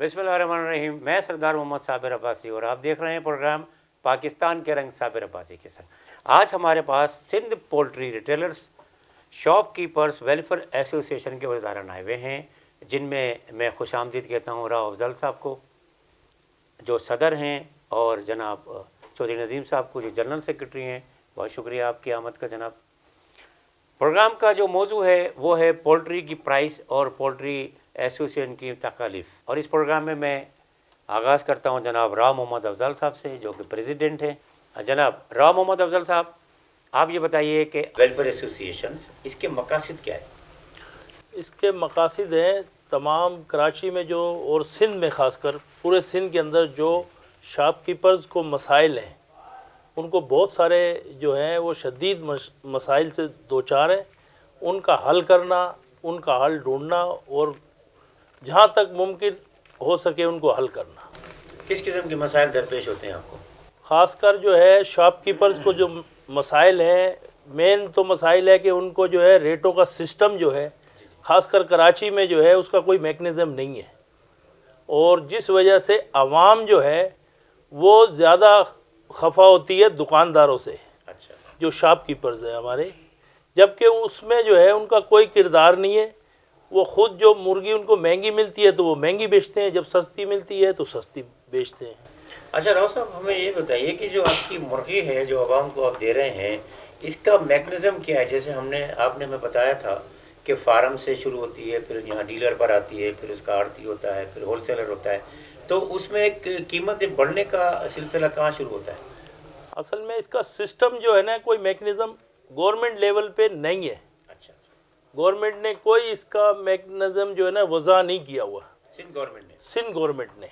बिस्मिल्लाहिर्रहमानिर्रहीम। मैं सरदार मोहम्मद साबिर अब्बासी और आप देख रहे हैं प्रोग्राम पाकिस्तान के रंग साबिर अब्बासी के साथ। आज हमारे पास Sindh poultry retailers shopkeepers welfare association के वज़ीरान आए हुए हैं, जिनमें मैं खुश आमदीद कहता हूँ राव अफजल साहब को जो सदर हैं, और जनाब चौधरी नदीम साहब को जो जनरल सेक्रेटरी हैं। बहुत शुक्रिया आपकी आमद का जनाब। प्रोग्राम का जो मौजू है वो है पोल्ट्री की प्राइस और पोल्ट्री एसोसिएशन की तकालीफ, और इस प्रोग्राम में मैं आगाज़ करता हूं जनाब राव मोहम्मद अफजल साहब से, जो कि प्रेसिडेंट हैं। जनाब राव मोहम्मद अफजल साहब, आप ये बताइए कि वेलफेयर एसोसिएशन इसके मकासद क्या है? इसके मकासद हैं तमाम कराची में जो और सिंध में ख़ासकर पूरे सिंध के अंदर जो शॉपकीपर्स को मसाइल हैं, उनको बहुत सारे जो हैं वो शदीद मसाइल से दो चार हैं, उनका हल करना, उनका हल ढूंढना और जहाँ तक मुमकिन हो सके उनको हल करना। किस किस्म के मसाइल दरपेश होते हैं आपको? ख़ासकर जो है शॉपकीपर्स को जो मसाइल हैं, मेन तो मसाइल है कि उनको जो है रेटों का सिस्टम जो है ख़ासकर कराची में जो है उसका कोई मैकेनिज़्म नहीं है, और जिस वजह से आवाम जो है वो ज़्यादा खफा होती है दुकानदारों से। अच्छा। जो शॉपकीपर्स हैं हमारे, जबकि उसमें जो है उनका कोई किरदार नहीं है। वो ख़ुद जो मुर्गी उनको महंगी मिलती है तो वो महंगी बेचते हैं, जब सस्ती मिलती है तो सस्ती बेचते हैं। अच्छा राव साहब, हमें ये बताइए कि जो आपकी मुर्गी है जो आवाम को आप दे रहे हैं, इसका मैकेनिज़्म क्या है? जैसे आपने हमें बताया था कि फार्म से शुरू होती है, फिर यहाँ डीलर पर आती है, फिर उसका आड़ती होता है, फिर होलसेलर होता है, तो उसमें कीमत बढ़ने का सिलसिला कहाँ शुरू होता है? असल में इसका सिस्टम जो है ना, कोई मैकेनिज़्म गवर्नमेंट लेवल पे नहीं है। अच्छा। गवर्नमेंट ने कोई इसका मैकेनिज़्म जो है ना वज़ा नहीं किया हुआ। सिंध गवर्नमेंट ने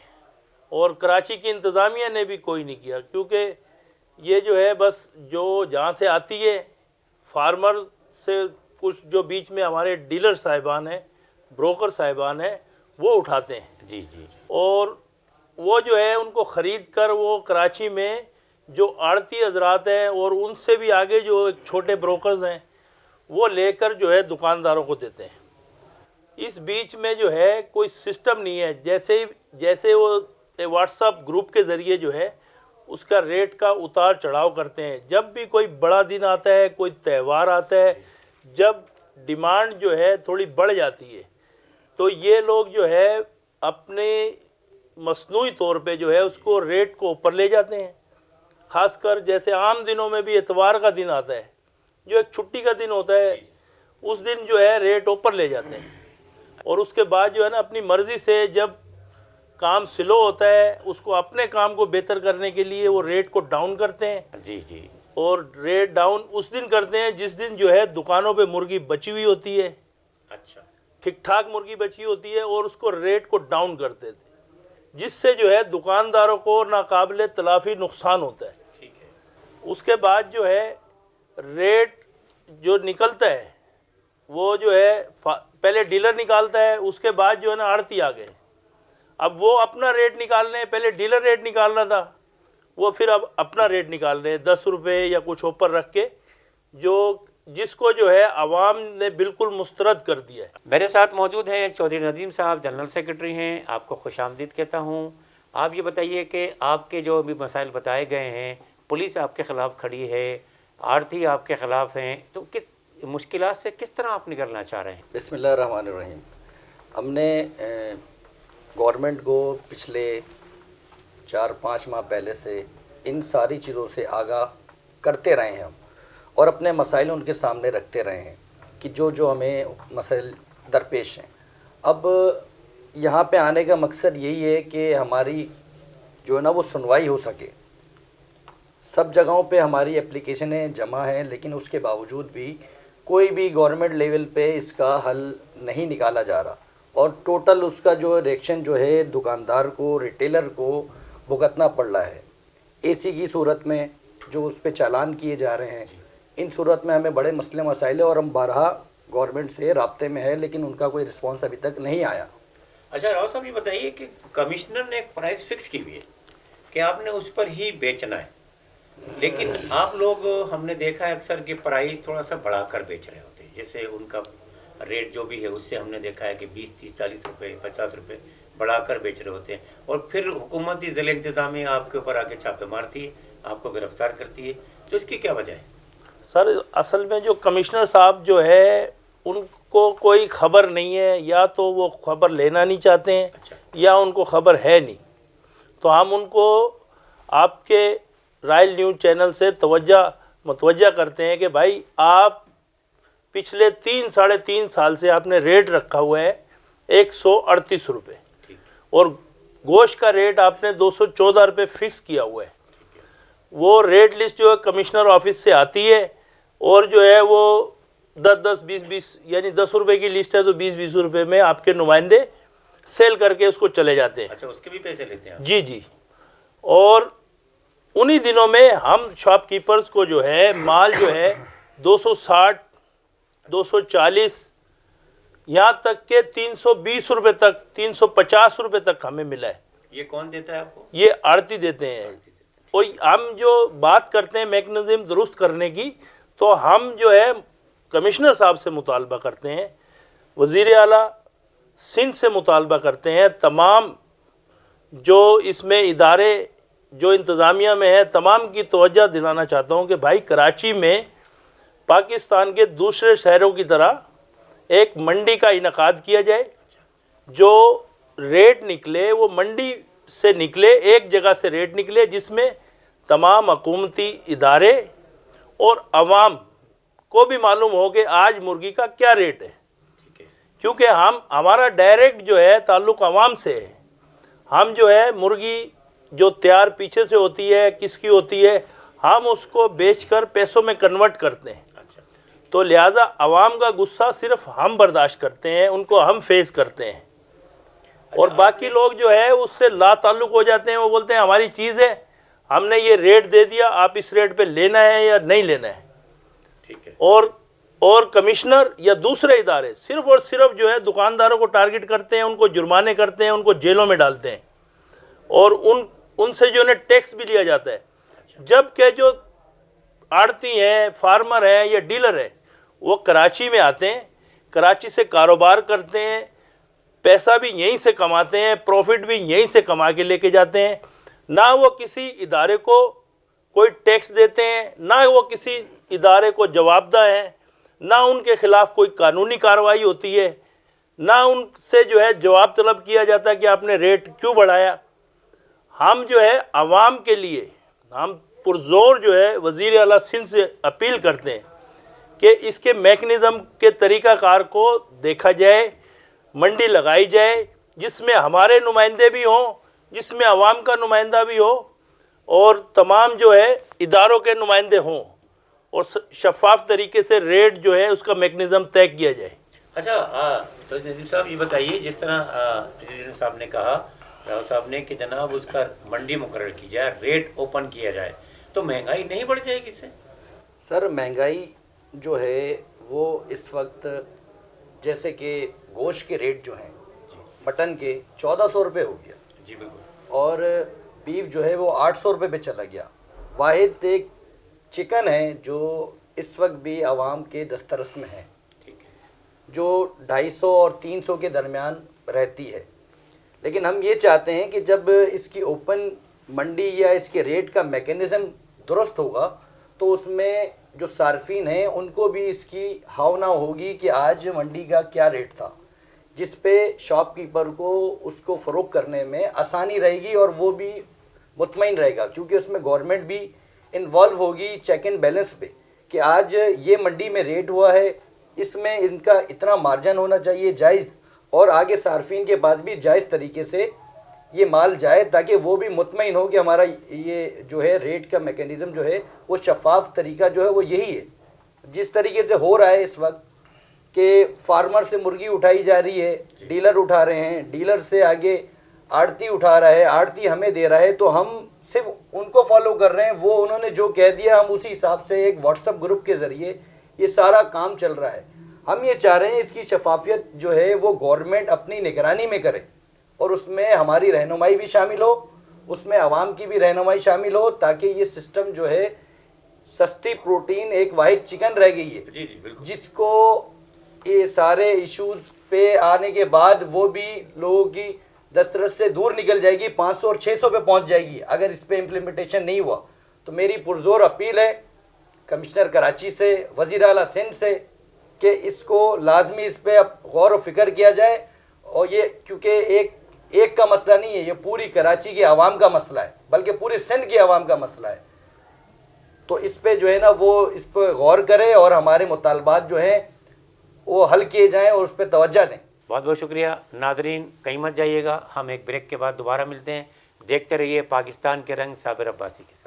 और कराची की इंतज़ामिया ने भी कोई नहीं किया, क्योंकि ये जो है बस जो जहाँ से आती है फार्मर से, कुछ जो बीच में हमारे डीलर साहिबान हैं, ब्रोकर साहिबान हैं, वो उठाते हैं। जी जी। और वो जो है उनको ख़रीद कर वो कराची में जो आड़ती हजरात हैं और उनसे भी आगे जो छोटे ब्रोकर्स हैं वो लेकर जो है दुकानदारों को देते हैं। इस बीच में जो है कोई सिस्टम नहीं है। जैसे वो व्हाट्सएप ग्रुप के ज़रिए जो है उसका रेट का उतार चढ़ाव करते हैं। जब भी कोई बड़ा दिन आता है, कोई त्यौहार आता है, जब डिमांड जो है थोड़ी बढ़ जाती है, तो ये लोग जो है अपने मसनूई तौर पे जो है उसको रेट को ऊपर ले जाते हैं। ख़ासकर जैसे आम दिनों में भी इतवार का दिन आता है, जो एक छुट्टी का दिन होता है, उस दिन जो है रेट ऊपर ले जाते हैं, और उसके बाद जो है ना अपनी मर्ज़ी से जब काम स्लो होता है उसको अपने काम को बेहतर करने के लिए वो रेट को डाउन करते हैं। जी जी। और रेट डाउन उस दिन करते हैं जिस दिन जो है दुकानों पे मुर्गी बची हुई होती है। अच्छा। ठीक ठाक मुर्गी बची होती है और उसको रेट को डाउन कर देते हैं, जिससे जो है दुकानदारों को नाकाबिले तलाफ़ी नुकसान होता है। ठीक है। उसके बाद जो है रेट जो निकलता है वो जो है पहले डीलर निकालता है, उसके बाद जो है ना आड़ती आ गए। अब वो अपना रेट निकाल रहे हैं, पहले डीलर रेट निकाल रहा था, वो फिर अब अपना रेट निकाल रहे हैं 10 रुपये या कुछ ऊपर रख के, जिसको जो है आवाम ने बिल्कुल मुस्तरद कर दिया है। मेरे साथ मौजूद हैं चौधरी नदीम साहब, जनरल सेक्रेटरी हैं। आपको खुशामदीद कहता हूँ। आप ये बताइए कि आपके जो भी मसाइल बताए गए हैं, पुलिस आपके ख़िलाफ़ खड़ी है, आड़ती आपके ख़िलाफ़ हैं, तो किस मुश्किलात से किस तरह आप निकलना चाह रहे हैं? बिस्मिल्लाहिर्रहमानिर्रहीम। हमने गवर्नमेंट को पिछले 4-5 माह पहले से इन सारी चीज़ों से आगाह करते रहे हैं हम, और अपने मसाइल उनके सामने रखते रहे हैं कि जो हमें मसाइल दरपेश हैं। अब यहाँ पे आने का मकसद यही है कि हमारी जो है ना वो सुनवाई हो सके। सब जगहों पे हमारी एप्लीकेशनें जमा हैं, लेकिन उसके बावजूद भी कोई भी गवर्नमेंट लेवल पे इसका हल नहीं निकाला जा रहा, और टोटल उसका जो रिएक्शन जो है दुकानदार को, रिटेलर को भुगतना पड़ रहा है। एसी की सूरत में जो उस पर चालान किए जा रहे हैं, इन सूरत में हमें बड़े मसले मसाइल है, और हम बारहा गवर्नमेंट से राब्ते में है, लेकिन उनका कोई रिस्पॉन्स अभी तक नहीं आया। अच्छा राव साहब, ये बताइए कि कमिश्नर ने एक प्राइस फिक्स की हुई है कि आपने उस पर ही बेचना है, लेकिन आप लोग हमने देखा है अक्सर कि प्राइस थोड़ा सा बढ़ाकर बेच रहे होते हैं। जैसे उनका रेट जो भी है उससे हमने देखा है कि 20, 30, 40 रुपए, 50 रुपए बढ़ाकर बेच रहे होते हैं, और फिर हुकूमती ज़िले इंतज़ामिया आपके ऊपर आके छापे मारती है, आपको गिरफ्तार करती है, तो इसकी क्या वजह है? सर असल में जो कमिश्नर साहब जो है उनको कोई खबर नहीं है, या तो वो खबर लेना नहीं चाहते हैं, अच्छा। या उनको खबर है नहीं। तो हम उनको आपके रॉयल न्यूज़ चैनल से मुतवज्जा करते हैं कि भाई आप पिछले 3-3.5 साल से आपने रेट रखा हुआ है 138 रुपये, और गोश्त का रेट आपने 214 रुपये फिक्स किया हुआ है। वो रेट लिस्ट जो है कमिश्नर ऑफिस से आती है, और जो है वो 10-10, 20-20 यानी 10 रुपये की लिस्ट है तो 20-20 रुपये में आपके नुमाइंदे सेल करके उसको चले जाते हैं। अच्छा, उसके भी पैसे लेते हैं आप? जी जी। और उन्हीं दिनों में हम शॉपकीपर्स को जो है माल जो है 260, 240, यहाँ तक के 320 रुपये तक, 350 रुपये तक हमें मिला है। ये कौन देता है आपको? ये आड़ती देते हैं। और हम जो बात करते हैं मैकेनिज्म दुरुस्त करने की, तो हम जो है कमिश्नर साहब से मुतालबा करते हैं, वज़ीर आला सिंध से मुतालबा करते हैं, तमाम जो इसमें इदारे जो इंतज़ामिया में है तमाम की तवज्जो दिलाना चाहता हूँ कि भाई कराची में पाकिस्तान के दूसरे शहरों की तरह एक मंडी का इनकाद किया जाए, जो रेट निकले वो मंडी से निकले, एक जगह से रेट निकले जिसमें तमाम हुकूमती इदारे और आवाम को भी मालूम हो कि आज मुर्गी का क्या रेट है। क्योंकि हमारा डायरेक्ट जो है ताल्लुक़ आवाम से है। हम जो है मुर्गी जो तैयार पीछे से होती है, किसकी होती है, हम उसको बेचकर पैसों में कन्वर्ट करते हैं। तो लिहाजा आवाम का गुस्सा सिर्फ हम बर्दाश्त करते हैं, उनको हम फेस करते हैं, और बाकी लोग जो है उससे ला ताल्लुक़ हो जाते हैं। वो बोलते हैं हमारी चीज़ है, हमने ये रेट दे दिया, आप इस रेट पे लेना है या नहीं लेना है। ठीक है। और कमिश्नर या दूसरे इदारे सिर्फ और सिर्फ जो है दुकानदारों को टारगेट करते हैं, उनको जुर्माने करते हैं, उनको जेलों में डालते हैं, और उनसे जो है टैक्स भी लिया जाता है। जबकि जो आड़ती हैं, फार्मर हैं या डीलर हैं, वो कराची में आते हैं, कराची से कारोबार करते हैं, पैसा भी यहीं से कमाते हैं, प्रॉफिट भी यहीं से कमा के लेके जाते हैं। ना वो किसी इदारे को कोई टैक्स देते हैं, ना वो किसी इदारे को जवाबदेह हैं, ना उनके ख़िलाफ़ कोई कानूनी कार्रवाई होती है, ना उनसे जो है जवाब तलब किया जाता है कि आपने रेट क्यों बढ़ाया। हम जो है आवाम के लिए हम पुरजोर जो है वज़ीर आला सिंध से अपील करते हैं कि इसके मैकेनिज़्म के तरीक़ाकार को देखा जाए, मंडी लगाई जाए जिसमें हमारे नुमाइंदे भी हों, जिसमें आवाम का नुमाइंदा भी हो, और तमाम जो है इदारों के नुमाइंदे हों, और शफाफ तरीके से रेट जो है उसका मैकेनिज़्म तय किया जाए। अच्छा, तो नजीब साहब ये बताइए, जिस तरह प्रेसिडेंट साहब ने कहा, राव साहब ने, कि जनाब उसका मंडी मुकर्रर की जाए, रेट ओपन किया जाए, तो महंगाई नहीं बढ़ जाएगी इससे? सर महंगाई जो है वो इस वक्त जैसे कि गोश्त के रेट जो हैं मटन के 1400 रुपये हो गया जी बिल्कुल, और बीफ जो है वो 800 रुपये पे चला गया। वाहिद एक चिकन है जो इस वक्त भी आवाम के दस्तरस में है, ठीक है, जो 250 और 300 के दरमियान रहती है। लेकिन हम ये चाहते हैं कि जब इसकी ओपन मंडी या इसके रेट का मैकेनिज़्म दुरुस्त होगा तो उसमें जो सार्फिन हैं उनको भी इसकी हावना होगी कि आज मंडी का क्या रेट था, जिस पे शॉपकीपर को उसको फ़रोख्त करने में आसानी रहेगी और वो भी मुतमईन रहेगा, क्योंकि उसमें गवर्नमेंट भी इन्वॉल्व होगी चेक एंड बैलेंस पे कि आज ये मंडी में रेट हुआ है, इसमें इनका इतना मार्जिन होना चाहिए जायज़, और आगे सार्फिन के बाद भी जायज़ तरीके से ये माल जाए, ताकि वो भी मुतमईन हो कि हमारा ये जो है रेट का मैकेनिज़्म जो है वो शफाफ तरीका जो है वो यही है। जिस तरीके से हो रहा है इस वक्त कि फार्मर से मुर्गी उठाई जा रही है, डीलर उठा रहे हैं, डीलर से आगे आड़ती उठा रहा है, आड़ती हमें दे रहा है, तो हम सिर्फ उनको फॉलो कर रहे हैं, वो उन्होंने जो कह दिया हम उसी हिसाब से एक व्हाट्सएप ग्रुप के ज़रिए ये सारा काम चल रहा है। हम ये चाह रहे हैं इसकी शफाफियत जो है वो गवर्नमेंट अपनी निगरानी में करे, और उसमें हमारी रहनुमाई भी शामिल हो, उसमें आवाम की भी रहनुमाई शामिल हो, ताकि ये सिस्टम जो है सस्ती प्रोटीन एक वाहिद चिकन रह गई है जी जी बिल्कुल, जिसको یہ سارے ایشوز پہ آنے کے بعد وہ بھی لوگوں کی دسترس سے دور نکل جائے گی, 500 اور 600 پہ پہنچ جائے گی اگر اس پہ امپلیمنٹیشن نہیں ہوا. تو میری پرزور اپیل ہے کمشنر کراچی سے, وزیر اعلیٰ سندھ سے, کہ اس کو لازمی اس پہ اب غور و فکر کیا جائے. اور یہ کیونکہ ایک کا مسئلہ نہیں ہے, یہ پوری کراچی کے عوام کا مسئلہ ہے, بلکہ پورے سندھ کے عوام کا مسئلہ ہے. تو اس پہ جو ہے نا وہ اس پہ غور کرے اور ہمارے مطالبات جو ہیں وہ حل کیے جائیں اور اس پہ توجہ دیں. بہت بہت شکریہ. ناظرین کہیں مت جائیے گا, ہم ایک بریک کے بعد دوبارہ ملتے ہیں. دیکھتے رہیے پاکستان کے رنگ صابر عباسی کے ساتھ.